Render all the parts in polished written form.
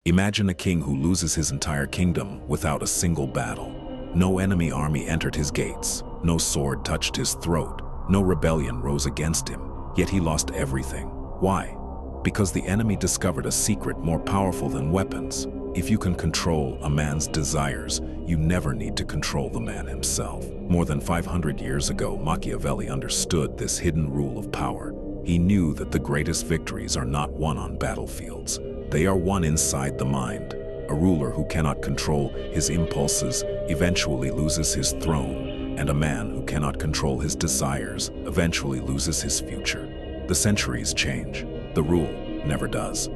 Imagine a king who loses his entire kingdom without a single battle. No enemy army entered his gates, no sword touched his throat, no rebellion rose against him, yet he lost everything. Why? Because the enemy discovered a secret more powerful than weapons. If you can control a man's desires, you never need to control the man himself. More than 500 years ago, Machiavelli understood this hidden rule of power. He knew that the greatest victories are not won on battlefields. They are won inside the mind. A ruler who cannot control his impulses eventually loses his throne, and a man who cannot control his desires eventually loses his future. The centuries change. The rule never does.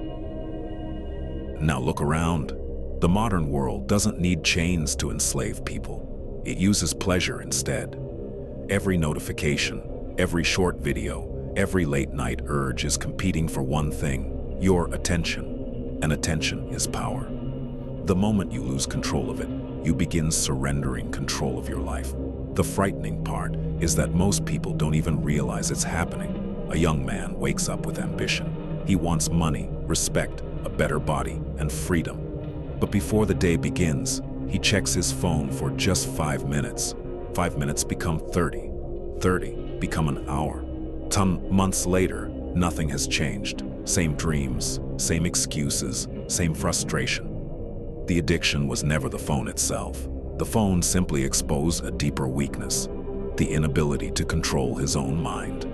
Now look around. The modern world doesn't need chains to enslave people. It uses pleasure instead. Every notification, every short video, every late-night urge is competing for one thing: your attention. And attention is power. The moment you lose control of it, you begin surrendering control of your life. The frightening part is that most people don't even realize it's happening. A young man wakes up with ambition. He wants money, respect, a better body, and freedom. But before the day begins, he checks his phone for just 5 minutes. 5 minutes become 30. 30 become an hour. 10 months later, nothing has changed. Same dreams, same excuses, same frustration. The addiction was never the phone itself. The phone simply exposed a deeper weakness: the inability to control his own mind.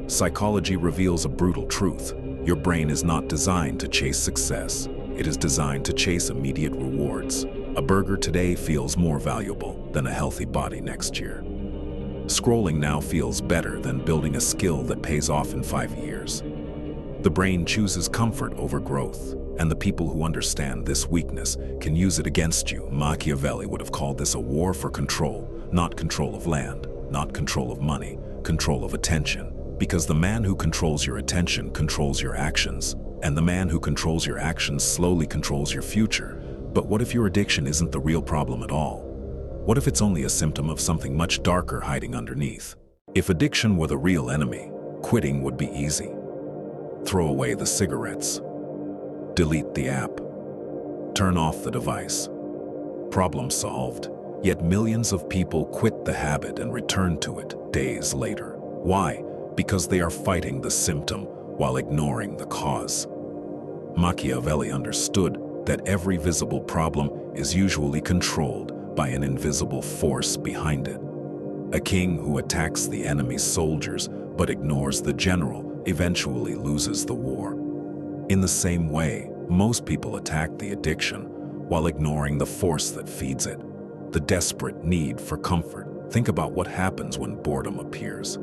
Psychology reveals a brutal truth. Your brain is not designed to chase success. It is designed to chase immediate rewards. A burger today feels more valuable than a healthy body next year. Scrolling now feels better than building a skill that pays off in 5 years. The brain chooses comfort over growth, and the people who understand this weakness can use it against you. Machiavelli would have called this a war for control, not control of land, not control of money, control of attention. Because the man who controls your attention controls your actions, and the man who controls your actions slowly controls your future. But what if your addiction isn't the real problem at all? What if it's only a symptom of something much darker hiding underneath? If addiction were the real enemy, quitting would be easy. Throw away the cigarettes. Delete the app. Turn off the device. Problem solved. Yet millions of people quit the habit and return to it days later. Why? Because they are fighting the symptom while ignoring the cause. Machiavelli understood that every visible problem is usually controlled by an invisible force behind it. A king who attacks the enemy's soldiers but ignores the general eventually loses the war. In the same way, most people attack the addiction while ignoring the force that feeds it, the desperate need for comfort. Think about what happens when boredom appears.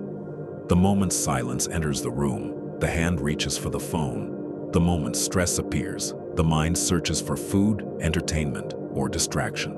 The moment silence enters the room, the hand reaches for the phone. The moment stress appears, the mind searches for food, entertainment, or distraction.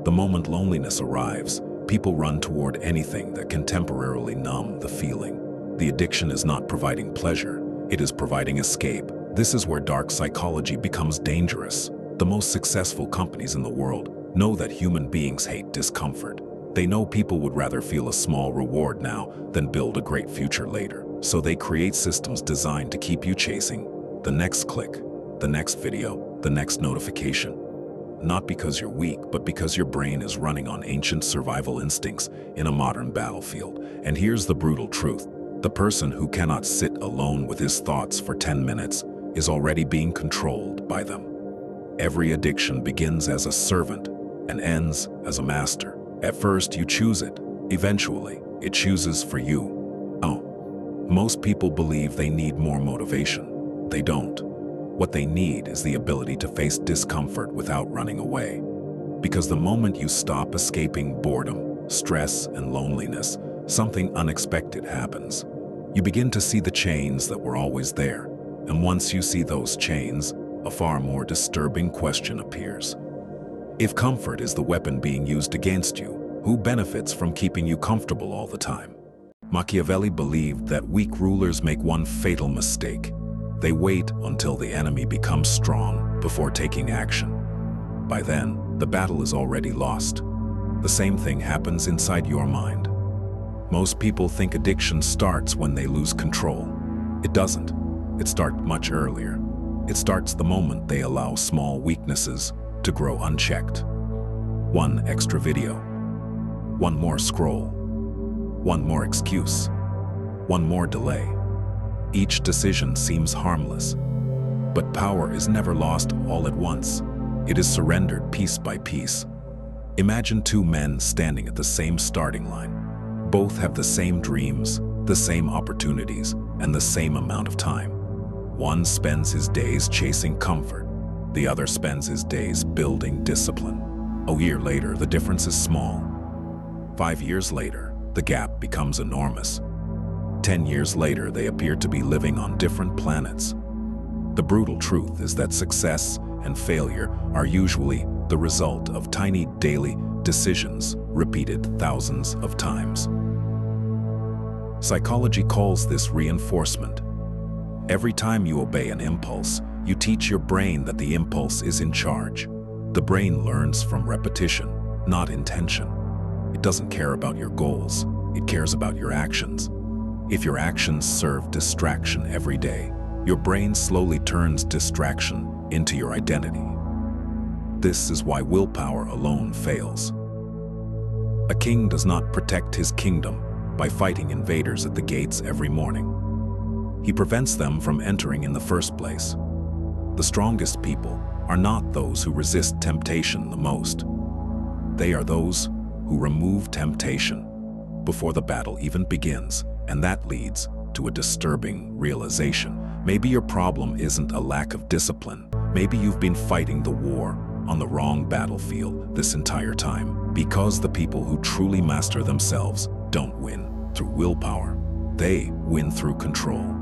The moment loneliness arrives, people run toward anything that can temporarily numb the feeling. The addiction is not providing pleasure, it is providing escape. This is where dark psychology becomes dangerous. The most successful companies in the world know that human beings hate discomfort. They know people would rather feel a small reward now than build a great future later. So they create systems designed to keep you chasing the next click, the next video, the next notification. Not because you're weak, but because your brain is running on ancient survival instincts in a modern battlefield. And here's the brutal truth. The person who cannot sit alone with his thoughts for 10 minutes is already being controlled by them. Every addiction begins as a servant and ends as a master. At first, you choose it. Eventually, it chooses for you. Oh, most people believe they need more motivation. They don't. What they need is the ability to face discomfort without running away. Because the moment you stop escaping boredom, stress, and loneliness, something unexpected happens. You begin to see the chains that were always there. And once you see those chains, a far more disturbing question appears. If comfort is the weapon being used against you, who benefits from keeping you comfortable all the time? Machiavelli believed that weak rulers make one fatal mistake. They wait until the enemy becomes strong before taking action. By then, the battle is already lost. The same thing happens inside your mind. Most people think addiction starts when they lose control. It doesn't. It starts much earlier. It starts the moment they allow small weaknesses to grow unchecked. One extra video, one more scroll, one more excuse, one more delay. Each decision seems harmless, but power is never lost all at once. It is surrendered piece by piece. Imagine two men standing at the same starting line. Both have the same dreams, the same opportunities, and the same amount of time. One spends his days chasing comfort. The other spends his days building discipline. A year later, the difference is small. 5 years later, the gap becomes enormous. 10 years later, they appear to be living on different planets. The brutal truth is that success and failure are usually the result of tiny daily decisions repeated thousands of times. Psychology calls this reinforcement. Every time you obey an impulse, you teach your brain that the impulse is in charge. The brain learns from repetition, not intention. It doesn't care about your goals, it cares about your actions. If your actions serve distraction every day, your brain slowly turns distraction into your identity. This is why willpower alone fails. A king does not protect his kingdom by fighting invaders at the gates every morning. He prevents them from entering in the first place. The strongest people are not those who resist temptation the most. They are those who remove temptation before the battle even begins, and that leads to a disturbing realization. Maybe your problem isn't a lack of discipline. Maybe you've been fighting the war on the wrong battlefield this entire time, because the people who truly master themselves don't win through willpower. They win through control.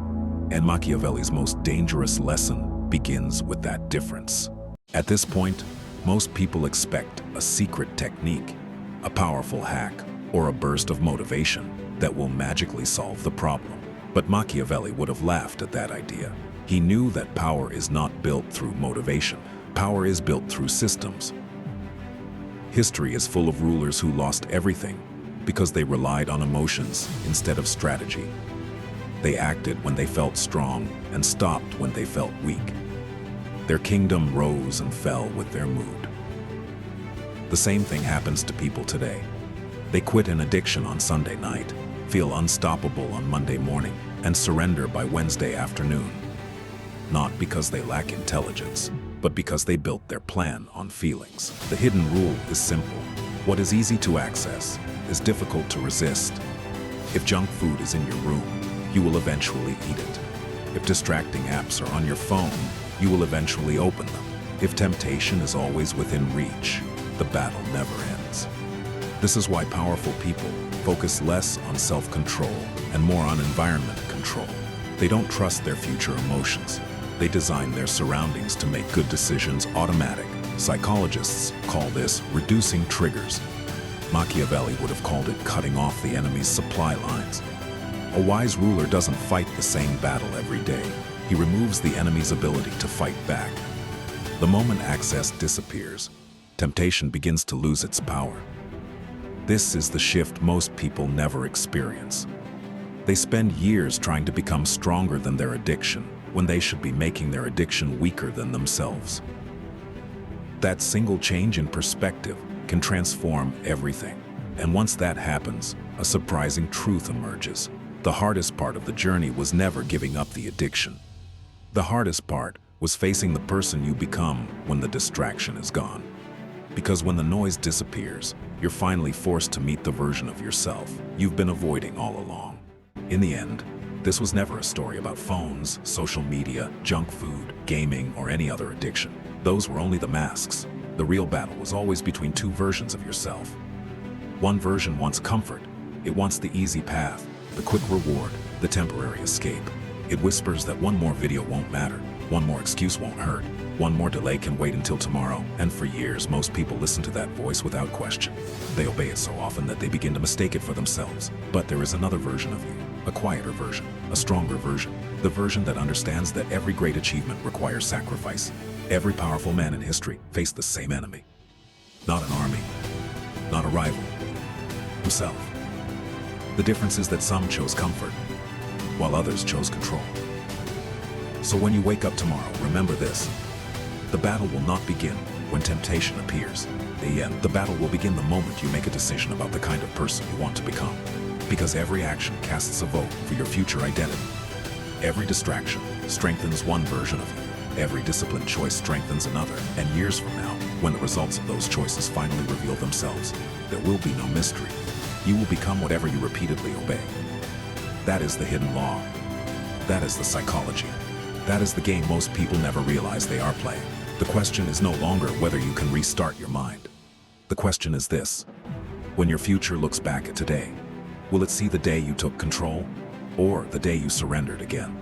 And Machiavelli's most dangerous lesson begins with that difference. At this point, most people expect a secret technique, a powerful hack, or a burst of motivation that will magically solve the problem. But Machiavelli would have laughed at that idea. He knew that power is not built through motivation. Power is built through systems. History is full of rulers who lost everything because they relied on emotions instead of strategy. They acted when they felt strong and stopped when they felt weak. Their kingdom rose and fell with their mood. The same thing happens to people today. They quit an addiction on Sunday night, feel unstoppable on Monday morning, and surrender by Wednesday afternoon. Not because they lack intelligence, but because they built their plan on feelings. The hidden rule is simple. What is easy to access is difficult to resist. If junk food is in your room, you will eventually eat it. If distracting apps are on your phone, you will eventually open them. If temptation is always within reach, the battle never ends. This is why powerful people focus less on self-control and more on environment control. They don't trust their future emotions. They design their surroundings to make good decisions automatic. Psychologists call this reducing triggers. Machiavelli would have called it cutting off the enemy's supply lines. A wise ruler doesn't fight the same battle every day. He removes the enemy's ability to fight back. The moment access disappears, temptation begins to lose its power. This is the shift most people never experience. They spend years trying to become stronger than their addiction, when they should be making their addiction weaker than themselves. That single change in perspective can transform everything. And once that happens, a surprising truth emerges. The hardest part of the journey was never giving up the addiction. The hardest part was facing the person you become when the distraction is gone. Because when the noise disappears, you're finally forced to meet the version of yourself you've been avoiding all along. In the end, this was never a story about phones, social media, junk food, gaming, or any other addiction. Those were only the masks. The real battle was always between two versions of yourself. One version wants comfort. It wants the easy path, the quick reward, the temporary escape. It whispers that one more video won't matter, one more excuse won't hurt, one more delay can wait until tomorrow. And for years, most people listen to that voice without question. They obey it so often that they begin to mistake it for themselves. But there is another version of you, a quieter version, a stronger version, the version that understands that every great achievement requires sacrifice. Every powerful man in history faced the same enemy. Not an army, not a rival, himself. The difference is that some chose comfort, while others chose control. So when you wake up tomorrow, remember this. The battle will not begin when temptation appears. The battle will begin the moment you make a decision about the kind of person you want to become. Because every action casts a vote for your future identity. Every distraction strengthens one version of you. Every disciplined choice strengthens another. And years from now, when the results of those choices finally reveal themselves, there will be no mystery. You will become whatever you repeatedly obey. That is the hidden law. That is the psychology. That is the game most people never realize they are playing. The question is no longer whether you can restart your mind. The question is this: when your future looks back at today, will it see the day you took control, or the day you surrendered again?